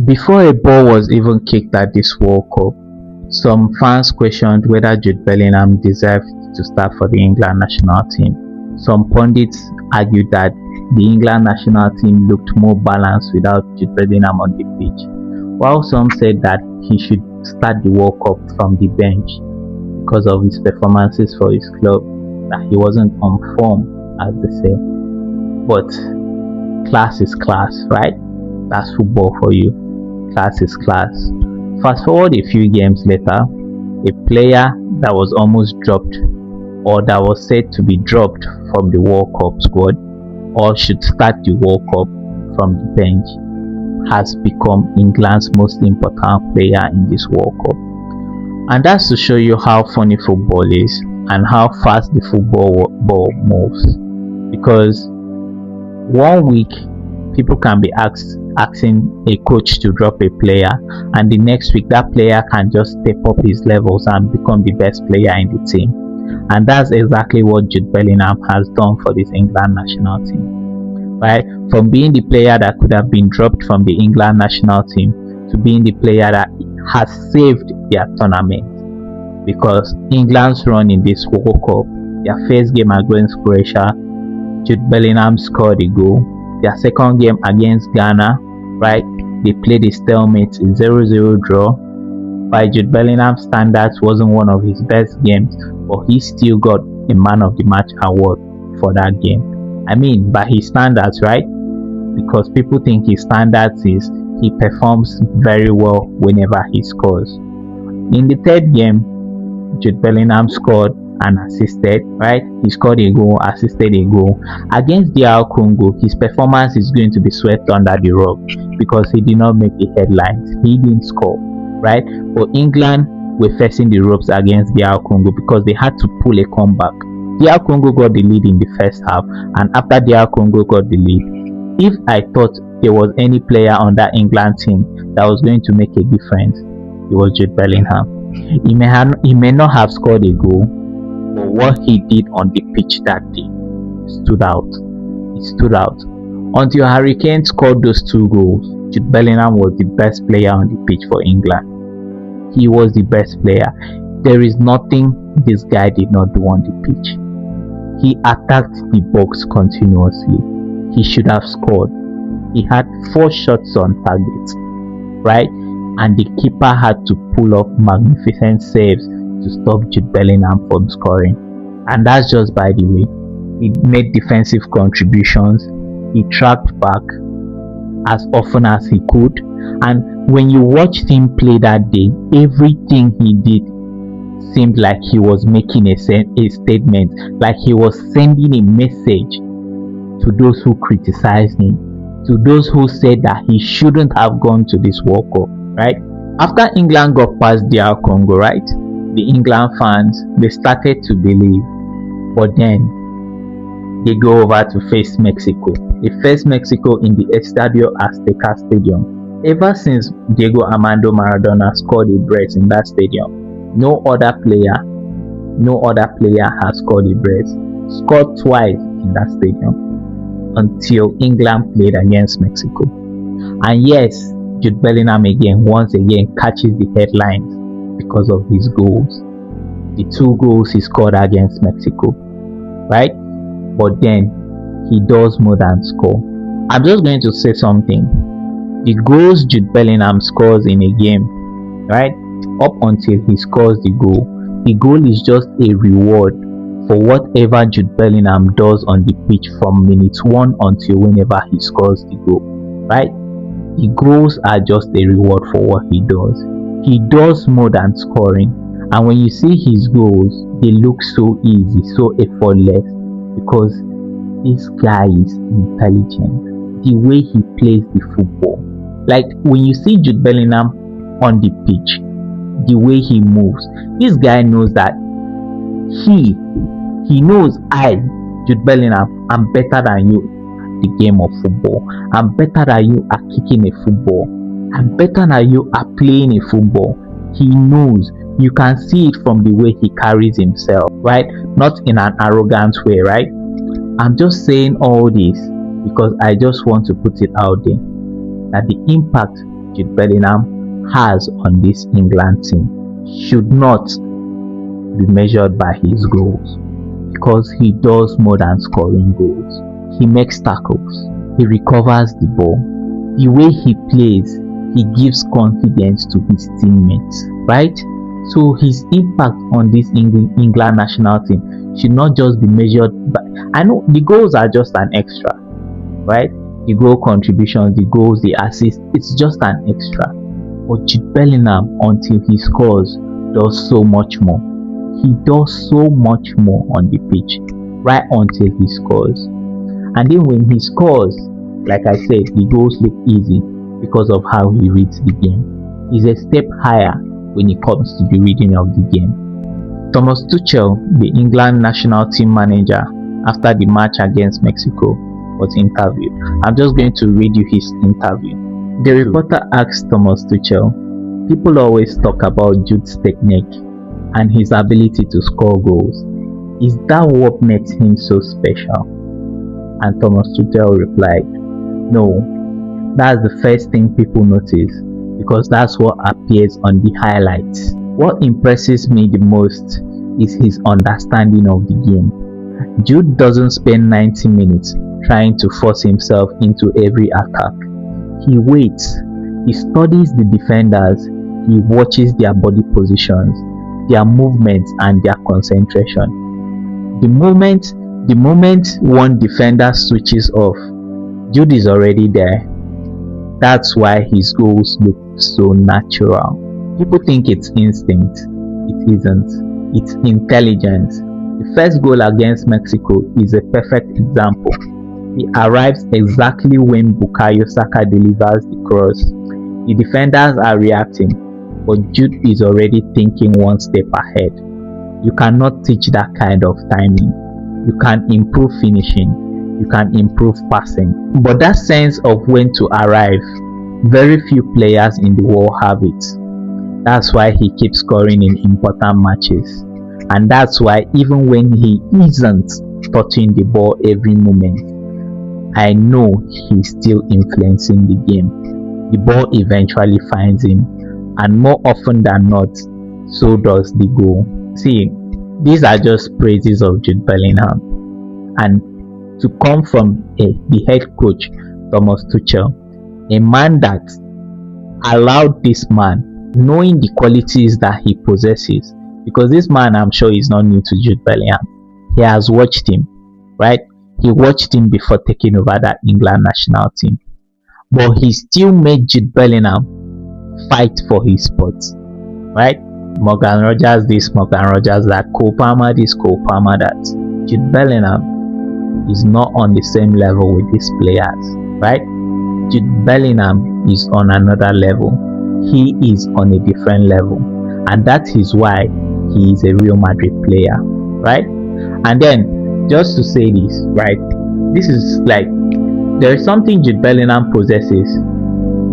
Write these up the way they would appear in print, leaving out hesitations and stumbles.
Before a ball was even kicked at this World Cup, some fans questioned whether Jude Bellingham deserved to start for the England national team. Some pundits argued that the England national team looked more balanced without Jude Bellingham on the pitch, while some said that he should start the World Cup from the bench because of his performances for his club, that he wasn't on form, as they say. But class is class, right? That's football for you. Class is class. Fast forward a few games later, a player that was almost dropped, or that was said to be dropped from the World Cup squad, or should start the World Cup from the bench, has become England's most important player in this World Cup. And that's to show you how funny football is and how fast the football ball moves. Because one week people can be asking a coach to drop a player, and the next week that player can just step up his levels and become the best player in the team. And that's exactly what Jude Bellingham has done for this England national team, right? From being the player that could have been dropped from the England national team to being the player that has saved their tournament, because England's run in this World Cup, their first game against Croatia, Jude Bellingham scored a goal. Their second game against Ghana, right, they played a stalemate, a 0-0 draw. By Jude Bellingham's standards, wasn't one of his best games, but he still got a man of the match award for that game. I mean, by his standards, right? Because people think his standards is he performs very well whenever he scores. In the third game, Jude Bellingham scored and assisted, right? He scored a goal, assisted a goal. Against DR Congo, his performance is going to be swept under the rug because he did not make the headlines. He didn't score, right? But England were facing the ropes against DR Congo because they had to pull a comeback. DR Congo got the lead in the first half, and after DR Congo got the lead, if I thought there was any player on that England team that was going to make a difference, it was Jude Bellingham. He may not have scored a goal, but what he did on the pitch that day stood out. It stood out. Until Harry Kane scored those two goals, Jude Bellingham was the best player on the pitch for England. He was the best player. There is nothing this guy did not do on the pitch. He attacked the box continuously. He should have scored. He had 4 shots on target, right? And the keeper had to pull off magnificent saves to stop Jude Bellingham from scoring. And that's just by the way. He made defensive contributions. He tracked back as often as he could. And when you watched him play that day, everything he did seemed like he was making a statement, like he was sending a message to those who criticized him, to those who said that he shouldn't have gone to this World Cup, right? After England got past DR Congo, right, the England fans, they started to believe. But then they go over to face Mexico. They face Mexico in the Estadio Azteca Stadium. Ever since Diego Armando Maradona scored a brace in that stadium, no other player has scored a brace. Scored twice in that stadium until England played against Mexico. And yes, Jude Bellingham once again catches the headlines because of his goals. The 2 goals he scored against Mexico, right? But then he does more than score. I'm just going to say something. The goals Jude Bellingham scores in a game, right, up until he scores the goal is just a reward for whatever Jude Bellingham does on the pitch from minute 1 until whenever he scores the goal, right? The goals are just a reward for what he does. He does more than scoring, and when you see his goals, they look so easy, so effortless, because this guy is intelligent. The way he plays the football, like when you see Jude Bellingham on the pitch, the way he moves, this guy knows that he knows Jude Bellingham, I'm better than you at the game of football. I'm better than you at kicking a football. I'm better than you at playing a football. He knows. You can see it from the way he carries himself, right? Not in an arrogant way, right? I'm just saying all this because I just want to put it out there that the impact Jude Bellingham has on this England team should not be measured by his goals, because he does more than scoring goals. He makes tackles, he recovers the ball. The way he plays, he gives confidence to his teammates, right? So his impact on this England national team should not just be measured by, I know the goals are just an extra, right? The goal contributions, the goals, the assists, it's just an extra. But Jude Bellingham, until he scores, does so much more. He does so much more on the pitch, right until he scores. And then when he scores, like I said, the goals look easy because of how he reads the game. He's a step higher when it comes to the reading of the game. Thomas Tuchel, the England national team manager, after the match against Mexico, was interviewed. I'm just going to read you his interview. The reporter asked Thomas Tuchel, "People always talk about Jude's technique and his ability to score goals. Is that what makes him so special?" And Thomas Tuchel replied, "No, that's the first thing people notice, because that's what appears on the highlights. What impresses me the most is his understanding of the game. Jude doesn't spend 90 minutes trying to force himself into every attack. He waits, he studies the defenders, he watches their body positions, their movements and their concentration. The moment one defender switches off, Jude is already there. That's why his goals look so natural. People think it's instinct. It isn't. It's intelligence. The first goal against Mexico is a perfect example. He arrives exactly when Bukayo Saka delivers the cross. The defenders are reacting, but Jude is already thinking one step ahead. You cannot teach that kind of timing. You can improve finishing, you can improve passing, but that sense of when to arrive, very few players in the world have it. That's why he keeps scoring in important matches, and that's why even when he isn't touching the ball every moment, I know he's still influencing the game. The ball eventually finds him, and more often than not, so does the goal." See, these are just praises of Jude Bellingham, and to come from the head coach Thomas Tuchel, a man that allowed this man, knowing the qualities that he possesses, because this man, I'm sure, is not new to Jude Bellingham. He has watched him, right? He watched him before taking over that England national team, but he still made Jude Bellingham fight for his spot, right? Morgan Rogers this, Morgan Rogers that, Cole Palmer this, Cole Palmer that. Jude Bellingham is not on the same level with these players, right? Jude Bellingham is on another level. He is on a different level, and that is why he is a Real Madrid player, right? And then, just to say this, right, this is like, there is something Jude Bellingham possesses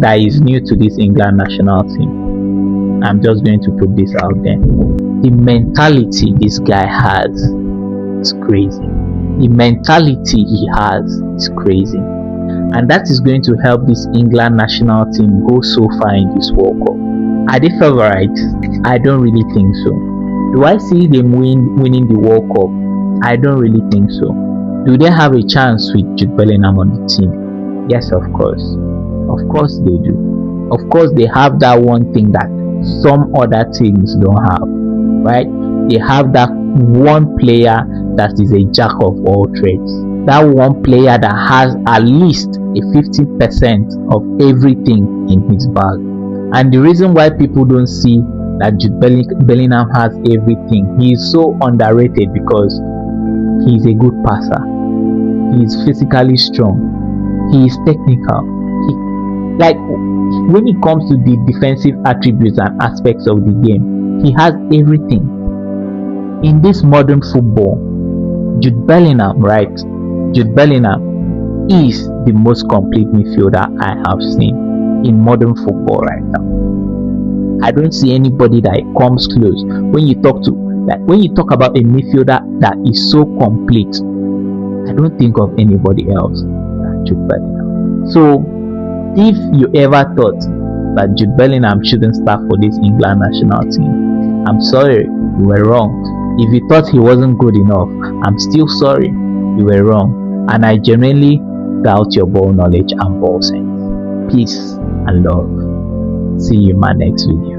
that is new to this England national team. I'm just going to put this out there. The mentality this guy has is crazy. The mentality he has is crazy. And that is going to help this England national team go so far in this World Cup. Are they favorites? I don't really think so. Do I see them winning the World Cup? I don't really think so. Do they have a chance with Jude Bellingham on the team? Yes, of course. Of course they do. Of course they have that one thing that some other teams don't have, right? They have that one player that is a jack of all trades. That one player that has at least a 50% of everything in his bag. And the reason why people don't see that Jude Bellingham has everything, he is so underrated, because he is a good passer, he is physically strong, he is technical. When it comes to the defensive attributes and aspects of the game, he has everything. In this modern football, Jude Bellingham, right? Jude Bellingham is the most complete midfielder I have seen in modern football right now. I don't see anybody that comes close. When you talk about a midfielder that is so complete, I don't think of anybody else than Jude Bellingham. So if you ever thought that Jude Bellingham shouldn't start for this England national team. I'm sorry, you were wrong. If you thought he wasn't good enough, I'm still sorry, you were wrong. And I genuinely doubt your ball knowledge and ball sense. Peace and love. See you in my next video.